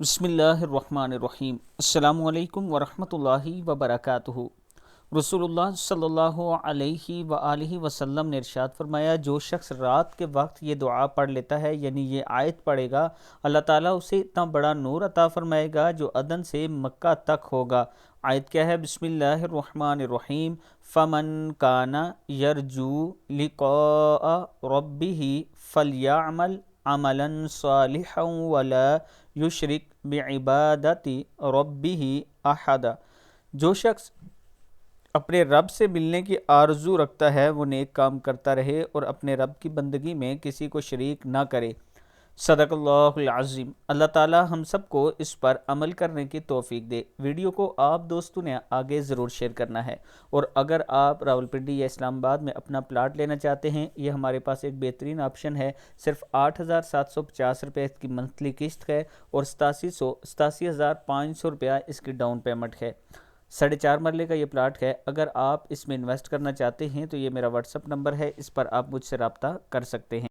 بسم اللہ الرحمن الرحیم۔ السلام علیکم ورحمۃ اللہ وبرکاتہ۔ رسول اللہ صلی اللہ علیہ وآلہ وسلم نے ارشاد فرمایا، جو شخص رات کے وقت یہ دعا پڑھ لیتا ہے، یعنی یہ آیت پڑھے گا، اللہ تعالیٰ اسے اتنا بڑا نور عطا فرمائے گا جو عدن سے مکہ تک ہوگا۔ آیت کیا ہے؟ بسم اللہ الرحمن الرحیم۔ فمن کان یرجو لقاء ربہ فلیعمل عملا صالحا ولا یشرک بعبادت ربہ احدا۔ جو شخص اپنے رب سے ملنے کی آرزو رکھتا ہے وہ نیک کام کرتا رہے اور اپنے رب کی بندگی میں کسی کو شریک نہ کرے۔ صدق اللہ العظیم۔ اللہ تعالی ہم سب کو اس پر عمل کرنے کی توفیق دے۔ ویڈیو کو آپ دوستوں نے آگے ضرور شیئر کرنا ہے، اور اگر آپ راولپنڈی یا اسلام آباد میں اپنا پلاٹ لینا چاہتے ہیں، یہ ہمارے پاس ایک بہترین آپشن ہے۔ صرف 8,750 روپے کی منتھلی قسط ہے اور 87,500 روپیہ اس کی ڈاؤن پیمنٹ ہے۔ 4.5 مرلے کا یہ پلاٹ ہے۔ اگر آپ اس میں انویسٹ کرنا چاہتے ہیں تو یہ میرا واٹس اپ نمبر ہے، اس پر آپ مجھ سے رابطہ کر سکتے ہیں۔